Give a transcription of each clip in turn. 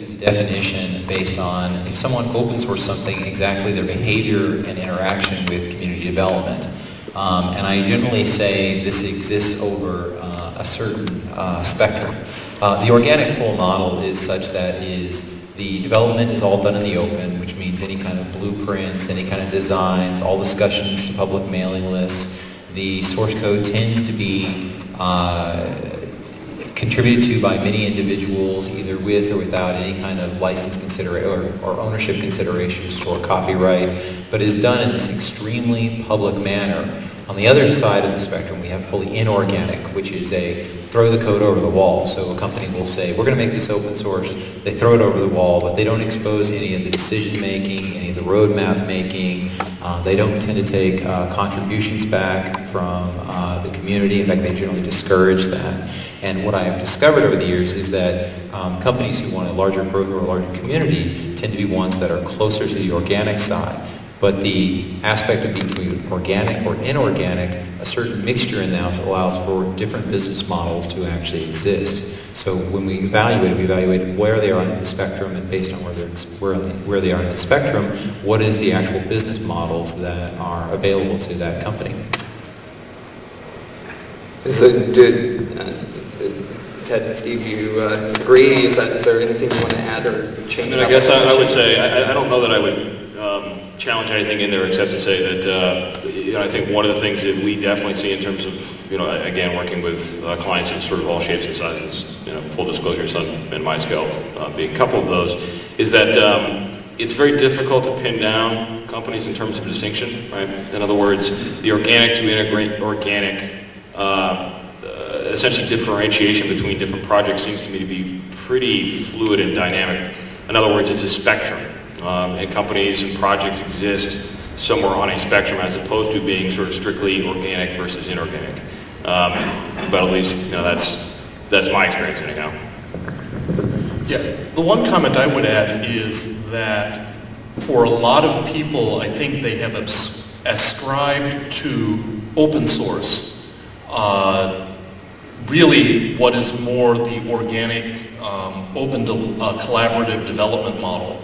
definition based on if someone open source something, exactly their behavior and interaction with community development. And I generally say this exists over a certain spectrum. The organic full model is such that the development is all done in the open, which means any kind of blueprints, any kind of designs, all discussions to public mailing lists. The source code tends to be contributed to by many individuals, either with or without any kind of license consideration or ownership considerations or copyright, but is done in this extremely public manner. On the other side of the spectrum, we have fully inorganic, which is a throw the code over the wall. So a company will say, we're going to make this open source. They throw it over the wall, but they don't expose any of the decision making, any of the roadmap making. They don't tend to take contributions back from the community. In fact, they generally discourage that. And what I have discovered over the years is that companies who want a larger growth or a larger community tend to be ones that are closer to the organic side. But the aspect of between organic or inorganic, a certain mixture in that allows for different business models to actually exist. So when we evaluate where they are on the spectrum, and based on where they are in the spectrum, what is the actual business models that are available to that company. So Ted and Steve, do you agree? Is there anything you want to add or change? I guess I would say, I don't know that I would challenge anything in there except to say that I think one of the things that we definitely see in terms of, again, working with clients of sort of all shapes and sizes, full disclosure, Sun and MyScale being a couple of those, is that it's very difficult to pin down companies in terms of distinction, right? In other words, the organic to organic essentially differentiation between different projects seems to me to be pretty fluid and dynamic. In other words, it's a spectrum. And companies and projects exist somewhere on a spectrum as opposed to being sort of strictly organic versus inorganic. But at least, that's my experience anyhow. Yeah, the one comment I would add is that for a lot of people, I think they have ascribed to open source really what is more the organic, open collaborative development model.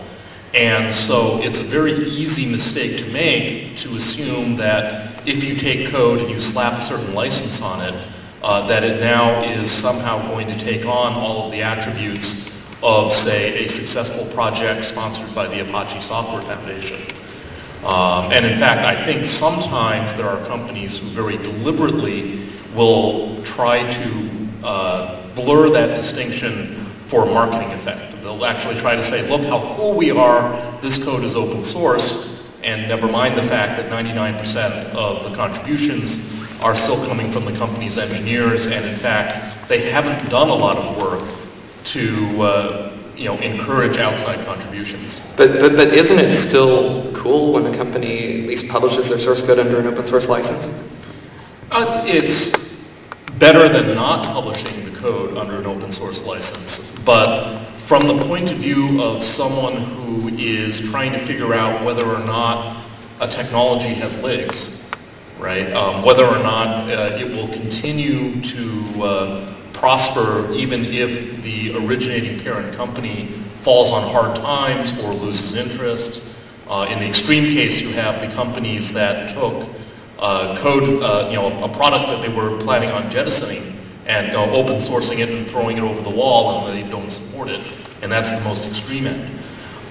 And so it's a very easy mistake to make to assume that if you take code and you slap a certain license on it, that it now is somehow going to take on all of the attributes of, say, a successful project sponsored by the Apache Software Foundation. And in fact, I think sometimes there are companies who very deliberately will try to blur that distinction for a marketing effect. They'll actually try to say, look how cool we are, this code is open source, and never mind the fact that 99% of the contributions are still coming from the company's engineers, and in fact, they haven't done a lot of work to encourage outside contributions. But isn't it still cool when a company at least publishes their source code under an open source license? It's better than not publishing the code under an open source license, but from the point of view of someone who is trying to figure out whether or not a technology has legs, right? Whether or not it will continue to prosper even if the originating parent company falls on hard times or loses interest. In the extreme case, you have the companies that took code, a product that they were planning on jettisoning and open sourcing it and throwing it over the wall, and they don't support it. And that's the most extreme end.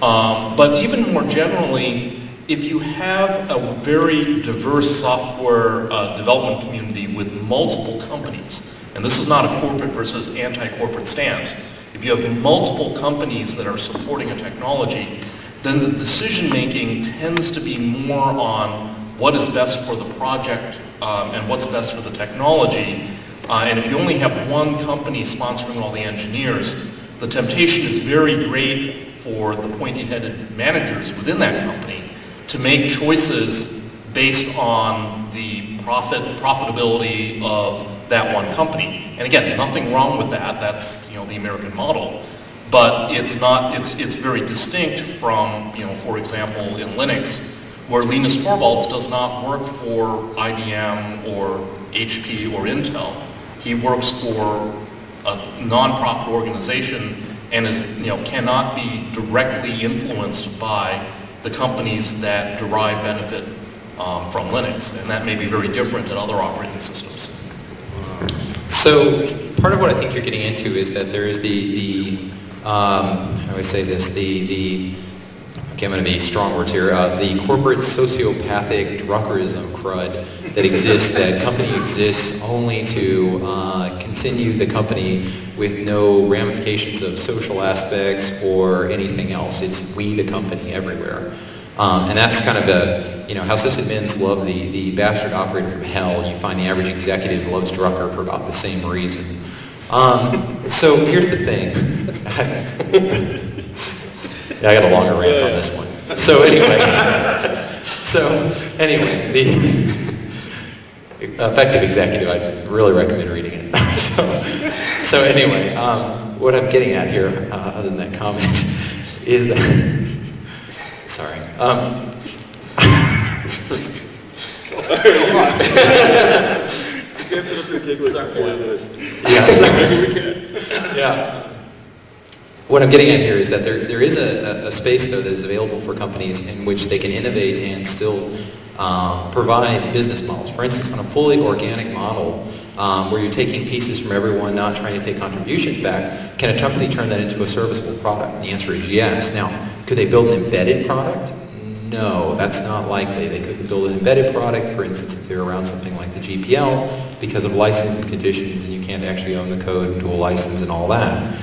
But even more generally, if you have a very diverse software development community with multiple companies, and this is not a corporate versus anti-corporate stance, if you have multiple companies that are supporting a technology, then the decision making tends to be more on what is best for the project and what's best for the technology. And if you only have one company sponsoring all the engineers, the temptation is very great for the pointy-headed managers within that company to make choices based on the profitability of that one company. And again, nothing wrong with that. That's the American model. But it's not. It's very distinct from for example, in Linux, where Linus Torvalds does not work for IBM or HP or Intel. He works for a non-profit organization and is, cannot be directly influenced by the companies that derive benefit from Linux, and that may be very different in other operating systems. So part of what I think you're getting into is that there is how do I say this, okay, I'm going to be strong words here, the corporate sociopathic druckerism crud that exists, that company exists only to continue the company with no ramifications of social aspects or anything else. It's we the company everywhere. And that's kind of how sysadmins love the bastard operator from hell. You find the average executive loves Drucker for about the same reason. So here's the thing. Yeah, I got a longer rant on this one. So anyway, the effective executive, I'd really recommend reading it. so anyway, what I'm getting at here, other than that comment, is that, sorry. Yeah. What I'm getting at here is that there is a space, though, that is available for companies in which they can innovate and still provide business models. For instance, on a fully organic model, where you're taking pieces from everyone, not trying to take contributions back, can a company turn that into a serviceable product? And the answer is yes. Now, could they build an embedded product? No, that's not likely. They couldn't build an embedded product, for instance, if they're around something like the GPL, because of licensing conditions, and you can't actually own the code and dual license and all that.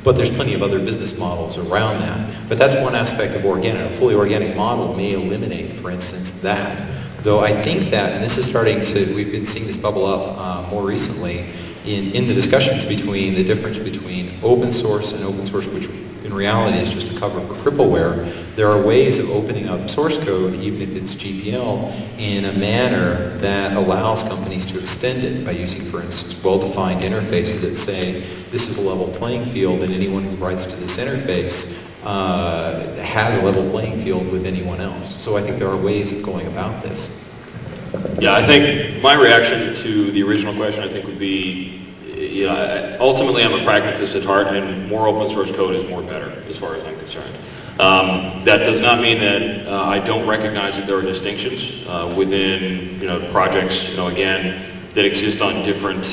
But there's plenty of other business models around that. But that's one aspect of organic. A fully organic model may eliminate, for instance, that. Though I think that, and this is starting to, we've been seeing this bubble up more recently in the discussions between the difference between open source and open source, which in reality is just a cover for crippleware. There are ways of opening up source code, even if it's GPL, in a manner that allows companies to extend it by using, for instance, well-defined interfaces that say, this is a level playing field, and anyone who writes to this interface has a level playing field with anyone else. So I think there are ways of going about this. Yeah, I think my reaction to the original question, I think, would be, ultimately I'm a pragmatist at heart, and more open source code is more better, as far as I'm concerned. That does not mean that I don't recognize that there are distinctions within, projects, again, that exist on different,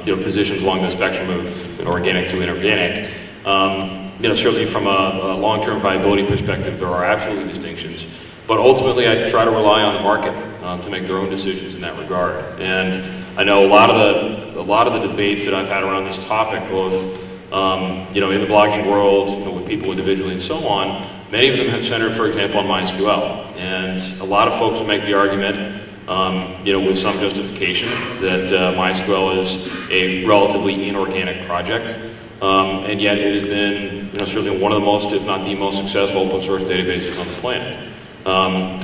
positions along the spectrum of organic to inorganic. Certainly from a long-term viability perspective, there are absolutely distinctions. But ultimately, I try to rely on the market to make their own decisions in that regard. And I know a lot of the debates that I've had around this topic, both in the blogging world, with people individually and so on, many of them have centered, for example, on MySQL. And a lot of folks will make the argument, with some justification, that MySQL is a relatively inorganic project. And yet it has been, certainly one of the most, if not the most successful open source databases on the planet.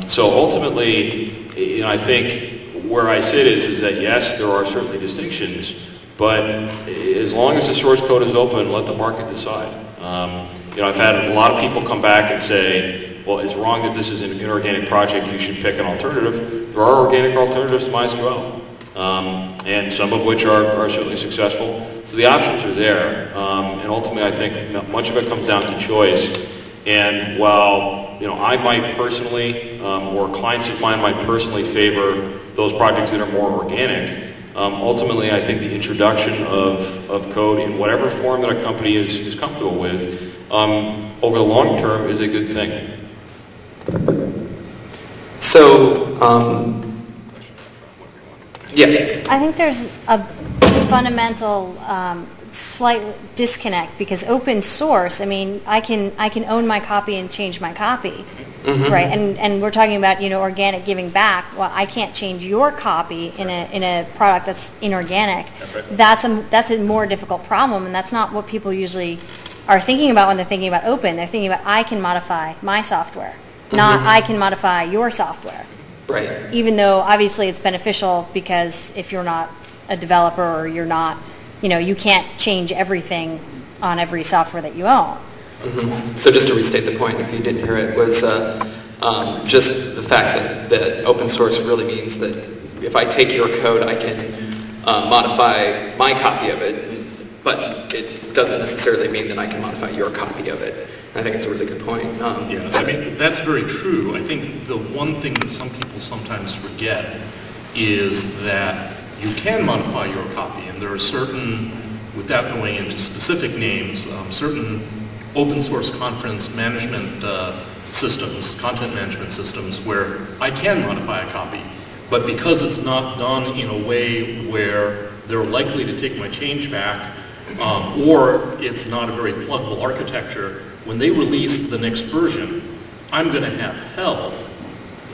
So ultimately, I think where I sit is that yes, there are certainly distinctions, but as long as the source code is open, let the market decide. I've had a lot of people come back and say, well, it's wrong that this is an inorganic project, you should pick an alternative. There are organic alternatives to MySQL, and some of which are certainly successful. So the options are there, and ultimately I think much of it comes down to choice. And while I might personally, or clients of mine might personally favor those projects that are more organic, ultimately I think the introduction of code in whatever form that a company is comfortable with, over the long term is a good thing. So, yeah. I think there's a fundamental slight disconnect, because open source, I can own my copy and change my copy, right? And we're talking about organic giving back. Well, I can't change your copy in a product that's inorganic. That's right. That's a more difficult problem, and that's not what people usually are thinking about when they're thinking about open. They're thinking about I can modify my software, not I can modify your software. Right. Even though obviously it's beneficial, because if you're not a developer or you're not, you can't change everything on every software that you own. So just to restate the point, if you didn't hear it, was just the fact that open source really means that if I take your code, I can modify my copy of it, but it doesn't necessarily mean that I can modify your copy of it. And I think it's a really good point. Yeah, I mean, that's very true. I think the one thing that some people sometimes forget is that you can modify your copy, and there are certain, without going into specific names, certain open source conference management systems, content management systems, where I can modify a copy, but because it's not done in a way where they're likely to take my change back, or it's not a very pluggable architecture, when they release the next version, I'm going to have hell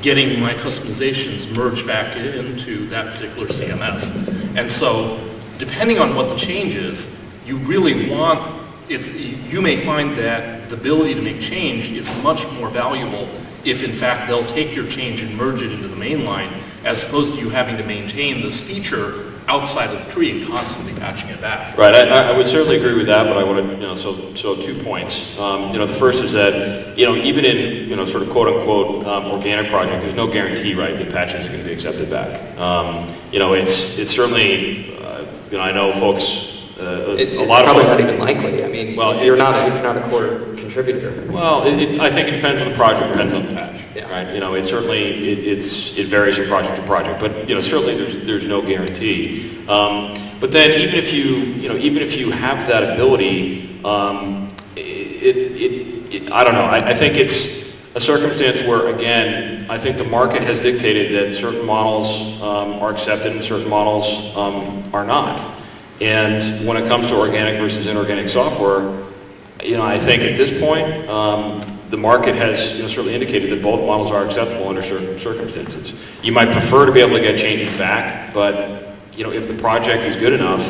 getting my customizations merged back into that particular CMS. And so, depending on what the change is, you really want, you may find that the ability to make change is much more valuable if in fact they'll take your change and merge it into the main line, as opposed to you having to maintain this feature outside of the tree and constantly patching it back. Right, I would certainly agree with that, but I want to, so 2 points. The first is that, even in, sort of quote-unquote organic project, there's no guarantee, right, that patches are going to be accepted back. It's certainly, I know folks, it's probably not even likely. I mean, well, if you're not a core contributor. Well, I think it depends on the project, depends on the patch, yeah. right? It certainly it varies from project to project, but certainly there's no guarantee. But then even if you have that ability, I don't know. I think it's a circumstance where, again, I think the market has dictated that certain models are accepted and certain models are not. And when it comes to organic versus inorganic software, I think at this point, the market has certainly indicated that both models are acceptable under certain circumstances. You might prefer to be able to get changes back, but if the project is good enough,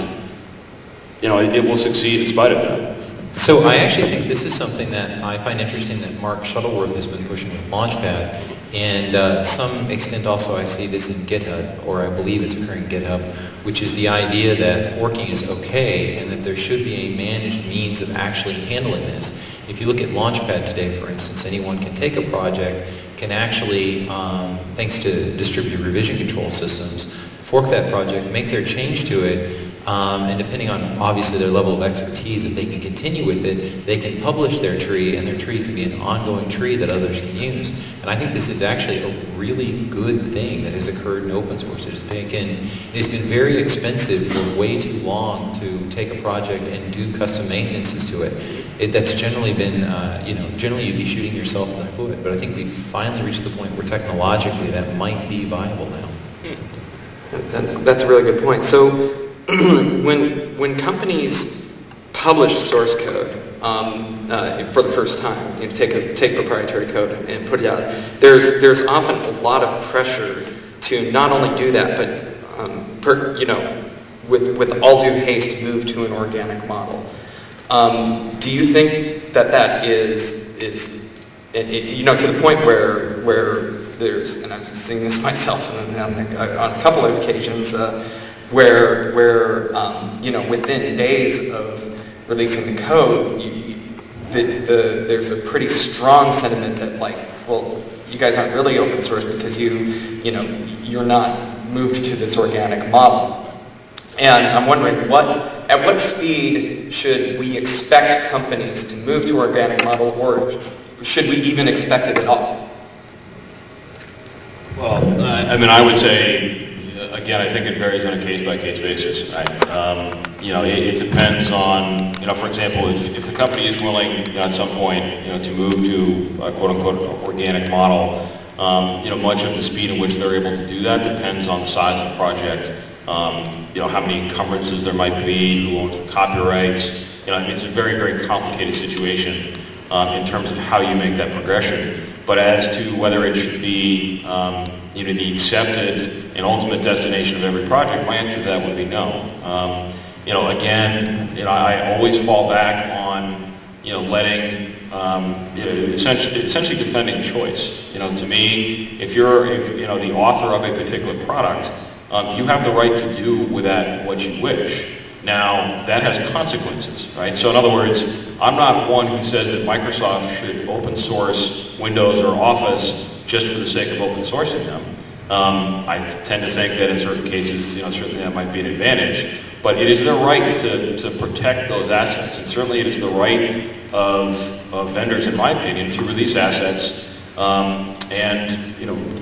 it will succeed in spite of that. So I actually think this is something that I find interesting that Mark Shuttleworth has been pushing with Launchpad. And some extent also I see this in GitHub, or I believe it's occurring in GitHub, which is the idea that forking is okay and that there should be a managed means of actually handling this. If you look at Launchpad today, for instance, anyone can take a project, can actually, thanks to distributed revision control systems, fork that project, make their change to it, and depending on, obviously, their level of expertise, if they can continue with it, they can publish their tree, and their tree can be an ongoing tree that others can use. And I think this is actually a really good thing that has occurred in open source. It's been very expensive for way too long to take a project and do custom maintenances to it. That's generally been, generally you'd be shooting yourself in the foot. But I think we've finally reached the point where technologically that might be viable now. That's a really good point. So, when companies publish source code for the first time, take proprietary code and put it out, there's often a lot of pressure to not only do that, but with all due haste, move to an organic model. Do you think that is to the point where there's, and I've seen this myself on a couple of occasions, where within days of releasing the code, there's a pretty strong sentiment that, like, well, you guys aren't really open source because you're not moved to this organic model. And I'm wondering, at what speed should we expect companies to move to organic model, or should we even expect it at all? Well, I would say, again, I think it varies on a case-by-case basis. Right? It depends on, for example, if the company is willing at some point, to move to a quote-unquote organic model, much of the speed in which they're able to do that depends on the size of the project, how many encumbrances there might be, who owns the copyrights. It's a very, very complicated situation in terms of how you make that progression. But as to whether it should be, the accepted and ultimate destination of every project, my answer to that would be no. I always fall back on, letting, essentially defending choice. To me, if you're the author of a particular product, you have the right to do with that what you wish. Now, that has consequences, right? So in other words, I'm not one who says that Microsoft should open source Windows or Office just for the sake of open sourcing them. I tend to think that in certain cases, certainly that might be an advantage. But it is their right to protect those assets, and certainly it is the right of vendors, in my opinion, to release assets and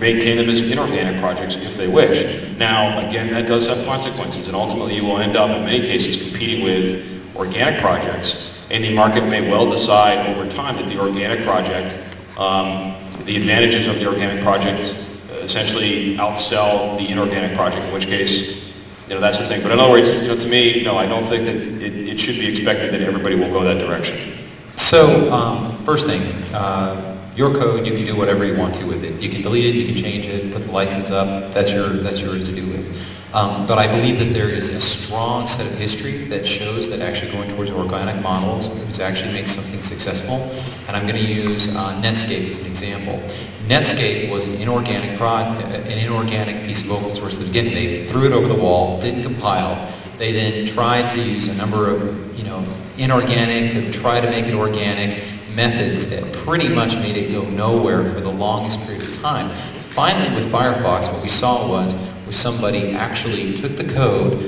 maintain them as inorganic projects if they wish. Now, again, that does have consequences, and ultimately you will end up, in many cases, competing with organic projects, and the market may well decide over time that the organic project, the advantages of the organic project essentially outsell the inorganic project, in which case, that's the thing. But in other words, to me, no, I don't think that it should be expected that everybody will go that direction. So, first thing, your code, you can do whatever you want to with it. You can delete it, you can change it, put the license up, that's yours to do with. But I believe that there is a strong set of history that shows that actually going towards organic models actually makes something successful. And I'm going to use Netscape as an example. Netscape was an inorganic piece of open source at the beginning. They threw it over the wall, didn't compile. They then tried to use a number of, inorganic to try to make it organic methods that pretty much made it go nowhere for the longest period of time. Finally, with Firefox, what we saw was somebody actually took the code,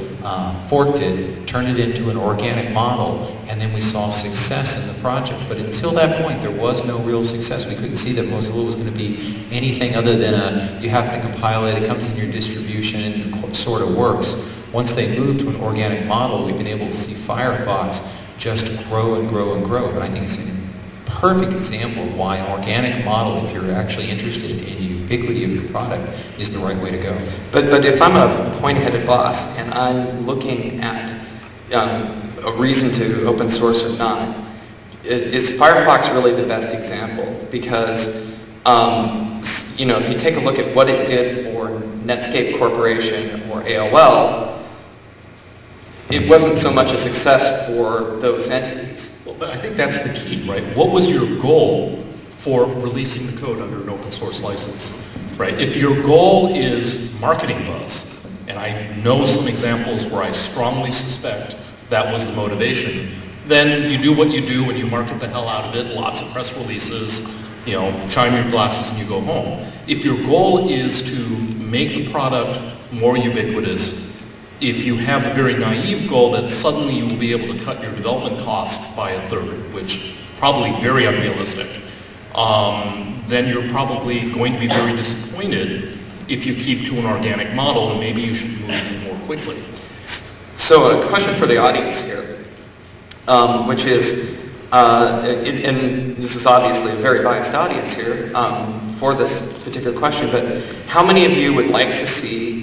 forked it, turned it into an organic model, and then we saw success in the project. But until that point, there was no real success. We couldn't see that Mozilla was going to be anything other than you happen to compile it, it comes in your distribution, and it sort of works. Once they moved to an organic model, we've been able to see Firefox just grow and grow and grow. And I think it's a perfect example of why an organic model, if you're actually interested in the ubiquity of your product, is the right way to go. But if I'm a point-headed boss and I'm looking at a reason to open source or not, is Firefox really the best example? Because if you take a look at what it did for Netscape Corporation or AOL, it wasn't so much a success for those entities. Well, but I think that's the key, right? What was your goal for releasing the code under an open source license, right? If your goal is marketing buzz, and I know some examples where I strongly suspect that was the motivation, then you do what you do and you market the hell out of it, lots of press releases, shine your glasses and you go home. If your goal is to make the product more ubiquitous, if you have a very naive goal that suddenly you will be able to cut your development costs by a third, which is probably very unrealistic, then you're probably going to be very disappointed if you keep to an organic model, and maybe you should move more quickly. So a question for the audience here, which is, and this is obviously a very biased audience here for this particular question, but how many of you would like to see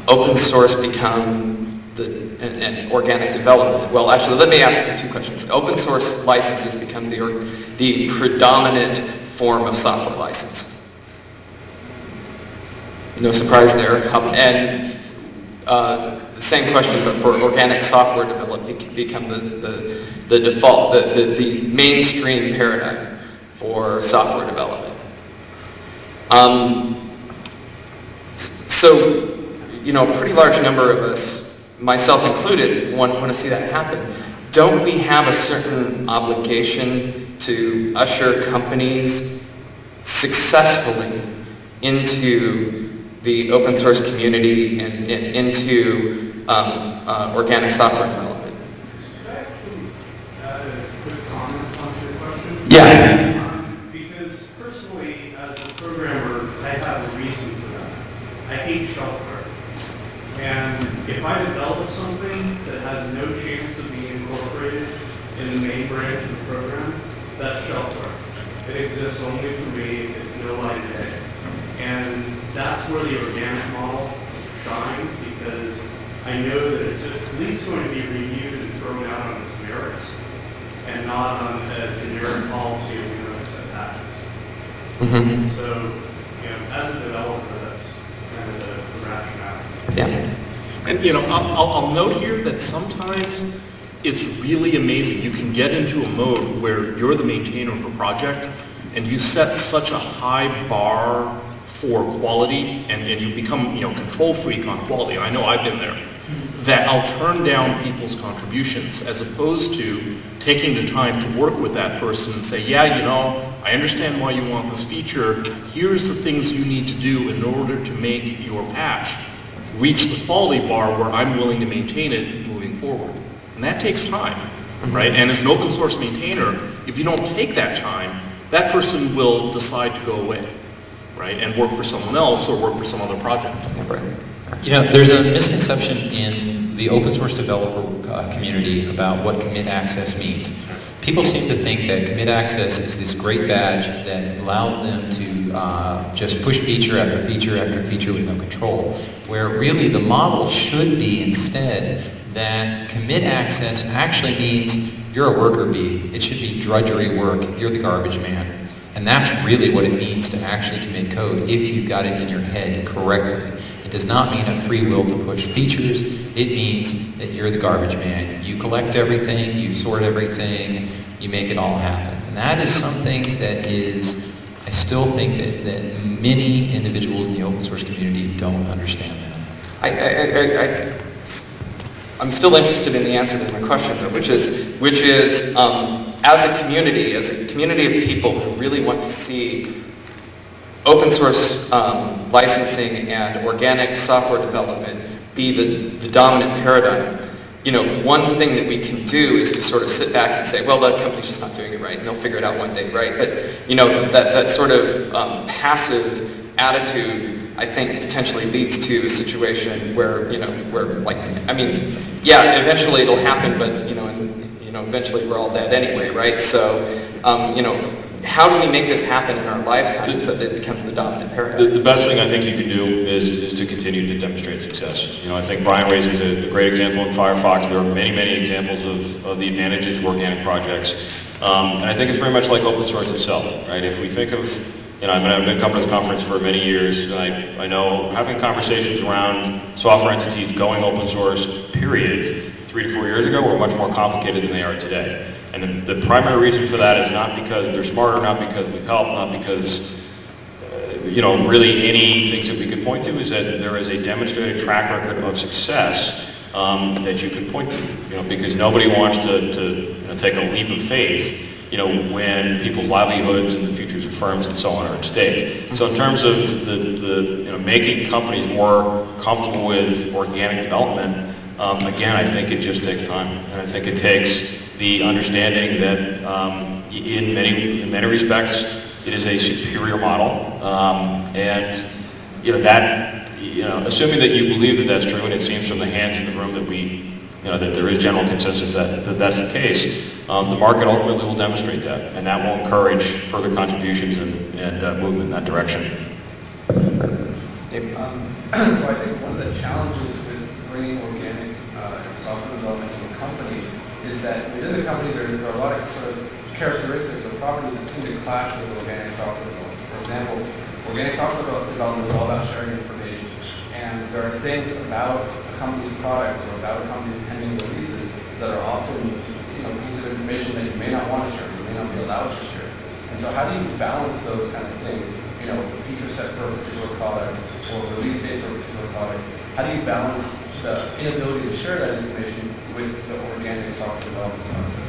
open source become an organic development? Well, actually, let me ask you two questions. Open source licenses become the predominant form of software license. No surprise there. And the same question, but for organic software development, become the default, the mainstream paradigm for software development. So, a pretty large number of us, myself included, want to see that happen. Don't we have a certain obligation to usher companies successfully into the open source community and into organic software development? Could I actually add a quick comment on your question? Yeah. Because personally, as a programmer, I have a reason for that. I hate shelfware. And if I develop something that has no chance of being incorporated in the main branch of the program, that's shelfware. It exists only for me. It's no light of day. And that's where the organic model shines, because I know that it's at least going to be reviewed and thrown out on its merits, and not on a generic policy of accept patches. Mm-hmm. So, as a developer, that's kind of the rationale. Yeah. And I'll note here that sometimes it's really amazing. You can get into a mode where you're the maintainer of a project and you set such a high bar for quality and you become control freak on quality. I know I've been there. That I'll turn down people's contributions as opposed to taking the time to work with that person and say, yeah, I understand why you want this feature. Here's the things you need to do in order to make your patch reach the quality bar where I'm willing to maintain it moving forward. And that takes time, right? And as an open source maintainer, if you don't take that time, that person will decide to go away, right? And work for someone else or work for some other project. Yeah, right. You know, there's a misconception in the open source developer community about what commit access means. People seem to think that commit access is this great badge that allows them to just push feature after feature after feature with no control, where really the model should be instead that commit access actually means you're a worker bee. It should be drudgery work. You're the garbage man. And that's really what it means to actually commit code if you've got it in your head correctly. It does not mean a free will to push features. It means that you're the garbage man. You collect everything, you sort everything, you make it all happen. And that is something that is, I still think that many individuals in the open source community don't understand that. I'm still interested in the answer to my question, though, which is as a community of people who really want to see open source licensing and organic software development be the dominant paradigm. You know, one thing that we can do is to sort of sit back and say, well, that company's just not doing it right, and they'll figure it out one day, right? But, you know, that sort of passive attitude, I think, potentially leads to a situation where, you know, yeah, eventually it'll happen, but, you know, eventually we're all dead anyway, right? So, you know, how do we make this happen in our lifetime so that it becomes the dominant paradigm? The best thing I think you can do is to continue to demonstrate success. You know, I think Brian raises a great example in Firefox. There are many, many examples of the advantages of organic projects. And I think it's very much like open source itself, right? If we think of, you know, I've been coming to this conference for many years, and I know having conversations around software entities going open source, period, 3 to 4 years ago were much more complicated than they are today. And the primary reason for that is not because they're smarter, not because we've helped, not because, you know, really any things that we could point to, is that there is a demonstrated track record of success that you can point to. You know, because nobody wants to you know, take a leap of faith, you know, when people's livelihoods and the futures of firms and so on are at stake. So in terms of the you know, making companies more comfortable with organic development, again, I think it just takes time, and I think it takes the understanding that in many respects it is a superior model, and you know that, you know, assuming that you believe that that's true, and it seems from the hands in the room that we, you know, that there is general consensus that that's the case, the market ultimately will demonstrate that, and that will encourage further contributions and movement in that direction. So I think one of the challenges with bringing organic software development to a company is that within the company there are a lot of sort of characteristics or properties that seem to clash with organic software development. For example, organic software development is all about sharing information, and there are things about a company's products or about a company's pending releases that are often, you know, pieces of information that you may not want to share, you may not be allowed to share. And so how do you balance those kind of things? You know, the feature set for a particular product or release dates for a particular product. How do you balance the inability to share that information with the organic software development process?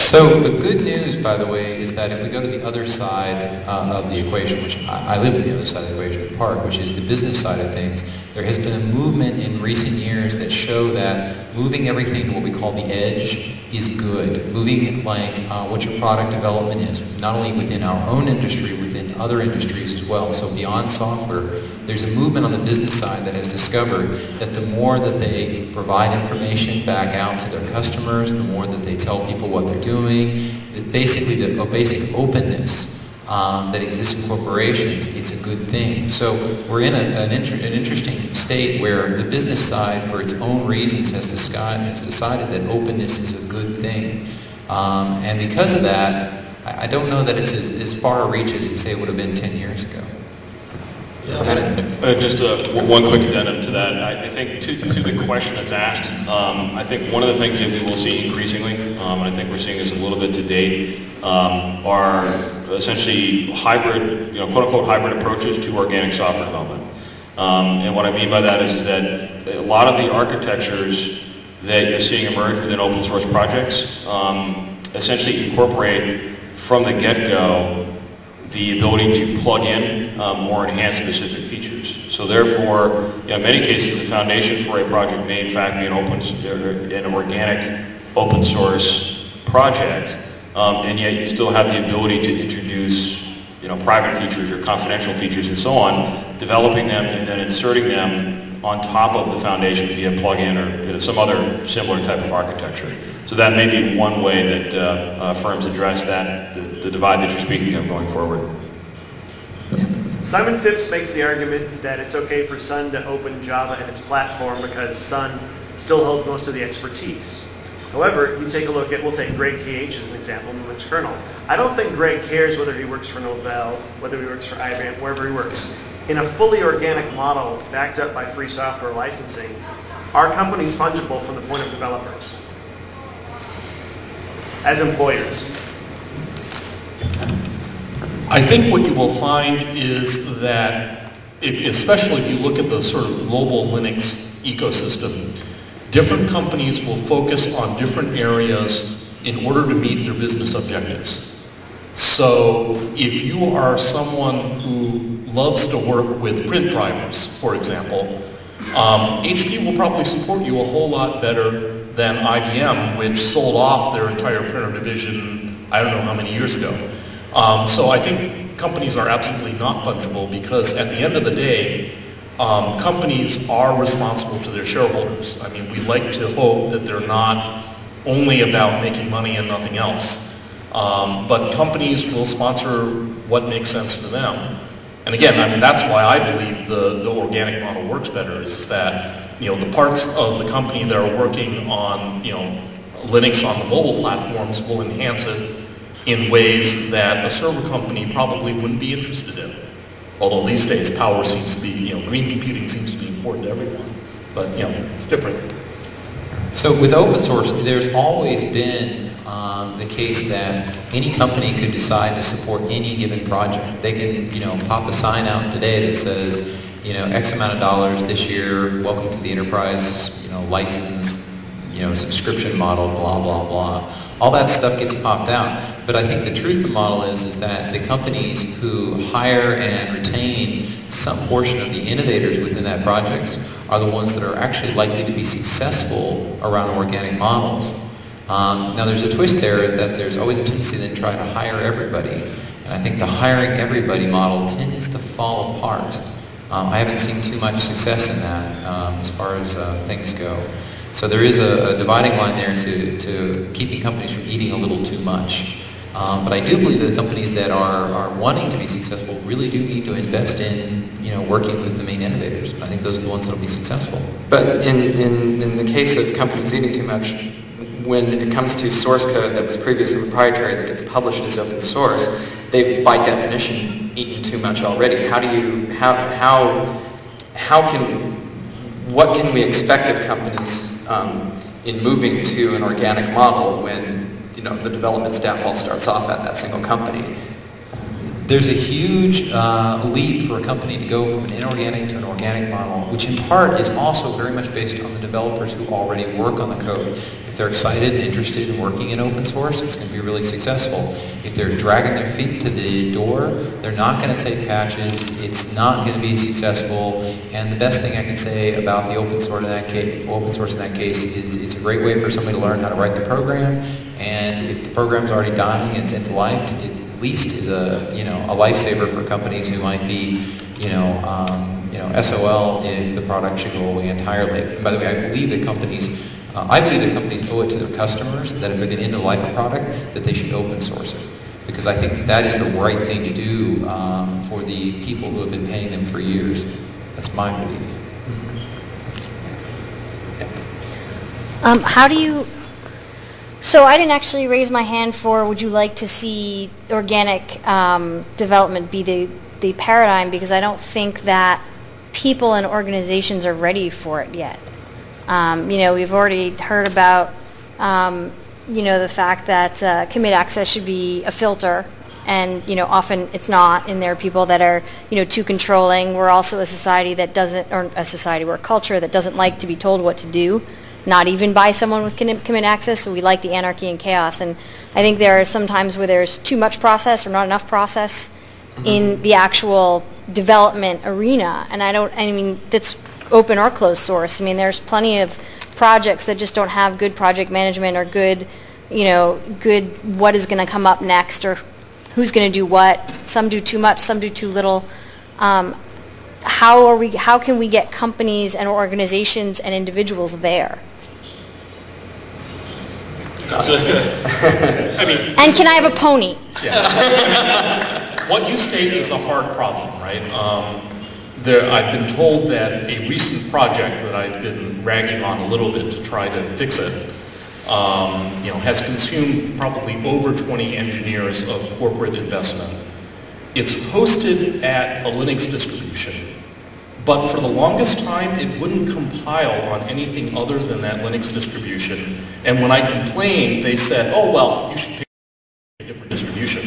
So the good news, by the way, is that if we go to the other side of the equation, which I live in the other side of the equation in part, which is the business side of things, there has been a movement in recent years that show that moving everything to what we call the edge is good. Moving like what your product development is, not only within our own industry, within other industries as well. So beyond software, there's a movement on the business side that has discovered that the more that they provide information back out to their customers, the more that they tell people what they're doing, basically the basic openness that exists in corporations, it's a good thing. So we're in an interesting state where the business side, for its own reasons, has decided that openness is a good thing. And because of that, I don't know that it's as far a reach as you say it would have been 10 years ago. Just one quick addendum to that. I think to the question that's asked, I think one of the things that we will see increasingly, and I think we're seeing this a little bit to date, are essentially hybrid, you know, quote-unquote hybrid approaches to organic software development. And what I mean by that is that a lot of the architectures that you're seeing emerge within open source projects essentially incorporate from the get-go the ability to plug in or enhance specific features. So therefore, in many cases, the foundation for a project may in fact be an organic open source project, and yet you still have the ability to introduce private features or confidential features and so on, developing them and then inserting them on top of the foundation via plugin or some other similar type of architecture. So that may be one way that firms address that, the divide that you're speaking of going forward. Simon Phipps makes the argument that it's okay for Sun to open Java in its platform because Sun still holds most of the expertise. However, you take a look at, we'll take Greg KH as an example, Linux kernel. I don't think Greg cares whether he works for Novell, whether he works for IBM, wherever he works. In a fully organic model backed up by free software licensing, our company's fungible from the point of developers as employers. I think what you will find is that, especially if you look at the sort of global Linux ecosystem, different companies will focus on different areas in order to meet their business objectives. So if you are someone who loves to work with print drivers, for example, HP will probably support you a whole lot better than IBM, which sold off their entire printer division, I don't know how many years ago. So I think companies are absolutely not fungible because at the end of the day, companies are responsible to their shareholders. I mean, we like to hope that they're not only about making money and nothing else. But companies will sponsor what makes sense for them. And again, I mean, that's why I believe the organic model works better, is that, the parts of the company that are working on, Linux on the mobile platforms will enhance it in ways that a server company probably wouldn't be interested in. Although these days power seems to be, green computing seems to be important to everyone. But, it's different. So with open source, there's always been the case that any company could decide to support any given project. They can, pop a sign out today that says, X amount of dollars this year, welcome to the enterprise, license, subscription model, blah, blah, blah. All that stuff gets popped out. But I think the truth of the model is that the companies who hire and retain some portion of the innovators within that projects are the ones that are actually likely to be successful around organic models. Now there's a twist there, is that there's always a tendency to try to hire everybody. And I think the hiring everybody model tends to fall apart. I haven't seen too much success in that as far as things go. So there is a dividing line there to keeping companies from eating a little too much. But I do believe that the companies that are wanting to be successful really do need to invest in, working with the main innovators. I think those are the ones that will be successful. But in the case of companies eating too much, when it comes to source code that was previously proprietary that gets published as open source, they've by definition eaten too much already. What can we expect of companies in moving to an organic model when the development staff all starts off at that single company? There's a huge leap for a company to go from an inorganic to an organic model, which in part is also very much based on the developers who already work on the code. If they're excited and interested in working in open source, it's going to be really successful. If they're dragging their feet to the door, they're not going to take patches, it's not going to be successful, and the best thing I can say about the open source in that case is it's a great way for somebody to learn how to write the program, and if the program's already dying and it's end of life, it at least is a lifesaver for companies who might be SOL if the product should go away entirely. And by the way, I believe that companies owe it to their customers that if they're going to end of life a product, that they should open source it. Because I think that is the right thing to do for the people who have been paying them for years. That's my belief. How do you... So I didn't actually raise my hand for would you like to see organic development be the paradigm, because I don't think that people and organizations are ready for it yet. We've already heard about, the fact that commit access should be a filter, and, often it's not, and there are people that are, too controlling. We're also a society that doesn't, or a society, we're a culture that doesn't like to be told what to do, not even by someone with commit access, so we like the anarchy and chaos. And I think there are some times where there's too much process or not enough process, in the actual development arena. And I mean, that's open or closed source. I mean, there's plenty of projects that just don't have good project management or good, good what is going to come up next or who's going to do what. Some do too much, some do too little. How can we get companies and organizations and individuals there? I mean, and can I have a pony? Yeah. What you state is a hard problem, right? I've been told that a recent project that I've been ragging on a little bit to try to fix it, has consumed probably over 20 engineers of corporate investment. It's hosted at a Linux distribution, but for the longest time it wouldn't compile on anything other than that Linux distribution. And when I complained, they said, oh well, you should pick a different distribution.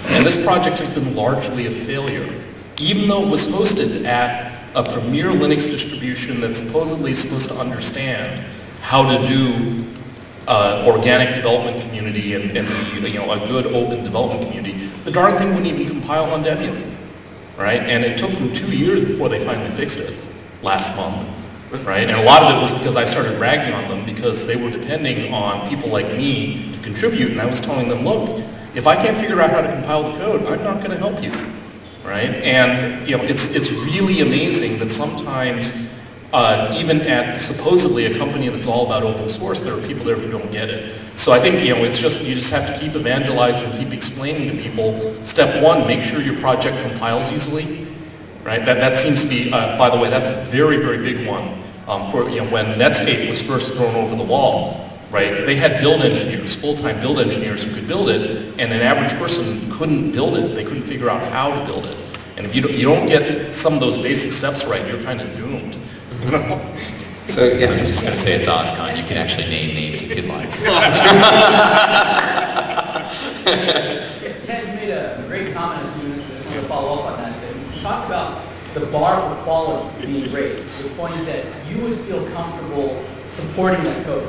And this project has been largely a failure. Even though it was hosted at a premier Linux distribution that supposedly is supposed to understand how to do organic development community and a good open development community, the darn thing wouldn't even compile on Debian, right? And it took them 2 years before they finally fixed it last month, right? And a lot of it was because I started ragging on them because they were depending on people like me to contribute, and I was telling them, look, if I can't figure out how to compile the code, I'm not going to help you, right? And it's really amazing that sometimes even at supposedly a company that's all about open source, there are people there who don't get it. So I think it's just you just have to keep evangelizing, keep explaining to people. Step one, make sure your project compiles easily, right? That seems to be, by the way, that's a very, very big one. For when Netscape was first thrown over the wall, right? They had build engineers, full-time build engineers who could build it, and an average person couldn't build it. They couldn't figure out how to build it. And if you don't get some of those basic steps right, you're kind of doomed. So yeah, I'm just going to say it's OSCon. You can actually name names if you'd like. Ted, you made a great comment a few minutes ago. I just want to follow up on that. You talked about the bar for quality being raised to the point that you would feel comfortable supporting that code.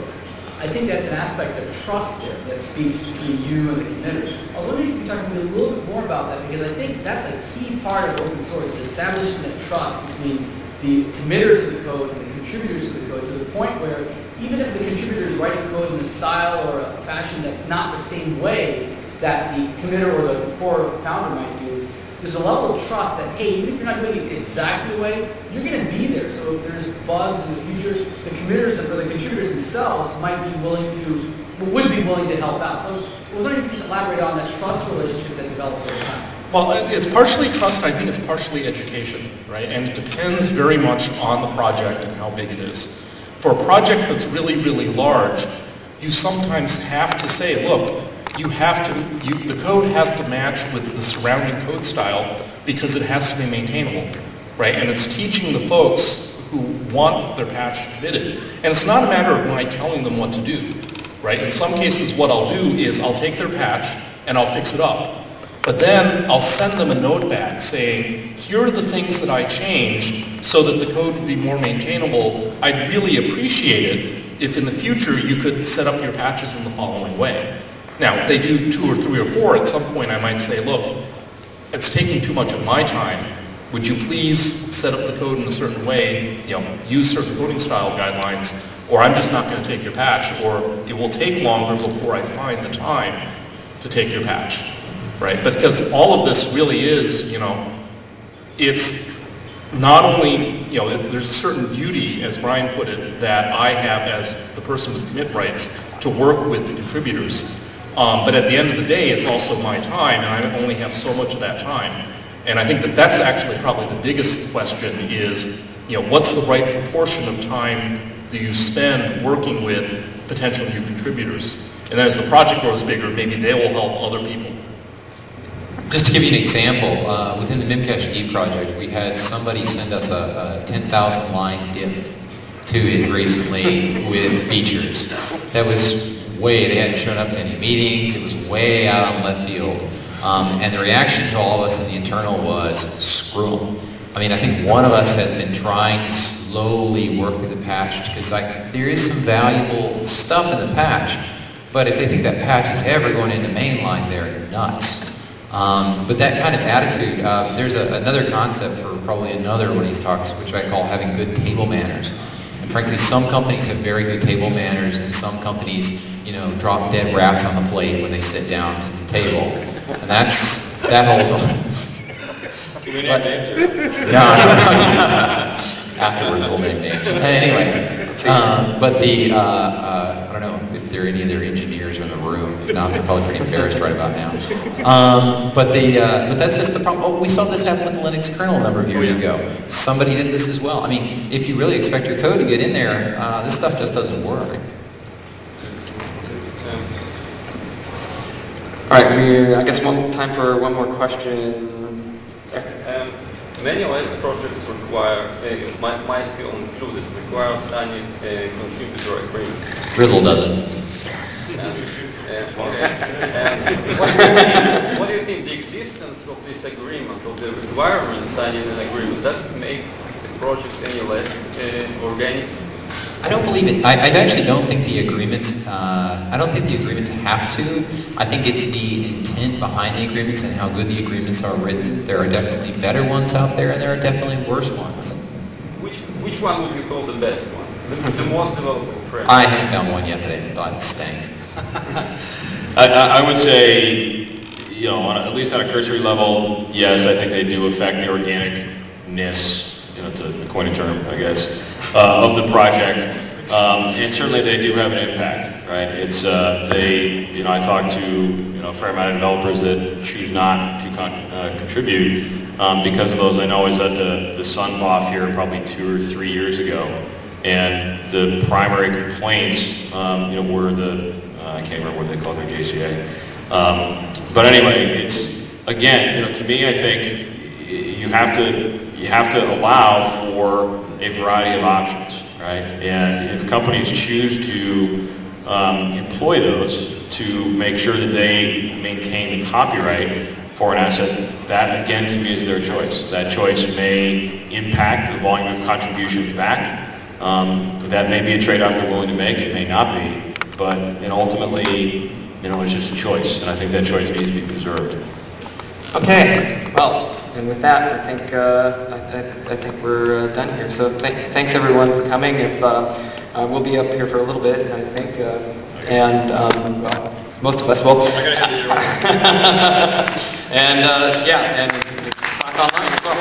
I think that's an aspect of trust there that speaks between you and the committer. I was wondering if you could talk to me a little bit more about that, because I think that's a key part of open source, is establishing that trust between the committers of the code and the contributors to the code, to the point where even if the contributor is writing code in a style or a fashion that's not the same way that the committer or the core founder might do, there's a level of trust that, hey, even if you're not doing it exactly the way, you're going to be there. So if there's bugs in the future, the committers or the contributors themselves would be willing to help out. So I was wondering if you could just elaborate on that trust relationship that develops over time. Well, it's partially trust, I think it's partially education, right? And it depends very much on the project and how big it is. For a project that's really, really large, you sometimes have to say, look, the code has to match with the surrounding code style because it has to be maintainable, right? And it's teaching the folks who want their patch committed. And it's not a matter of my telling them what to do, right? In some cases, what I'll do is I'll take their patch and I'll fix it up. But then I'll send them a note back saying, here are the things that I changed so that the code would be more maintainable. I'd really appreciate it if in the future you could set up your patches in the following way. Now, if they do 2 or 3 or 4, at some point I might say, look, it's taking too much of my time. Would you please set up the code in a certain way, use certain coding style guidelines, or I'm just not going to take your patch, or it will take longer before I find the time to take your patch. Right, because all of this really is, it's not only, there's a certain beauty, as Brian put it, that I have as the person with commit rights to work with the contributors. But at the end of the day, it's also my time, and I only have so much of that time. And I think that that's actually probably the biggest question is, what's the right proportion of time do you spend working with potential new contributors? And then as the project grows bigger, maybe they will help other people. Just to give you an example, within the Memcached project, we had somebody send us a 10,000 line diff to it recently with features. That was they hadn't shown up to any meetings, it was way out on left field. And the reaction to all of us in the internal was, screw them. I mean, I think one of us has been trying to slowly work through the patch because there is some valuable stuff in the patch, but if they think that patch is ever going into mainline, they're nuts. But that kind of attitude, there's another concept for probably another one of these talks, which I call having good table manners. And frankly, some companies have very good table manners, and some companies, drop dead rats on the plate when they sit down to the table. And that holds on. No. Afterwards we'll name names. Anyway, but I don't know if there are any other engineers in the room. If not, they're probably pretty embarrassed right about now. But that's just the problem. Oh, we saw this happen with the Linux kernel a number of years ago. Somebody did this as well. I mean, if you really expect your code to get in there, this stuff just doesn't work. All right, I guess time for one more question. Many OS projects require, MySQL included, require signing a contributor agreement. Grizzle doesn't. What do you think the existence of this agreement, of the requirement signing an agreement, does it make the project any less organic? I don't believe it. I actually don't think the agreements. I don't think the agreements have to. I think it's the intent behind the agreements and how good the agreements are written. There are definitely better ones out there, and there are definitely worse ones. Which one would you call the best one? The most developable friendly? I haven't found one yet that I thought stank. I would say, at least on a cursory level, yes, I think they do affect the organicness, to coin a term, I guess, of the project. And certainly they do have an impact, right? It's, I talk to, a fair amount of developers that choose not to contribute because of those. I know I was at the Sun BOF here probably 2 or 3 years ago, and the primary complaints, were I can't remember what they call their JCA. But anyway, it's, again, to me, I think you have to allow for a variety of options, right? And if companies choose to employ those to make sure that they maintain the copyright for an asset, that again to me is their choice. That choice may impact the volume of contributions back. That may be a trade-off they're willing to make. It may not be, but ultimately, it's just a choice, and I think that choice needs to be preserved. Okay, well, and with that, I think we're done here. So thanks everyone for coming. If we'll be up here for a little bit, I think, and well, most of us will. And yeah, and talk online as well.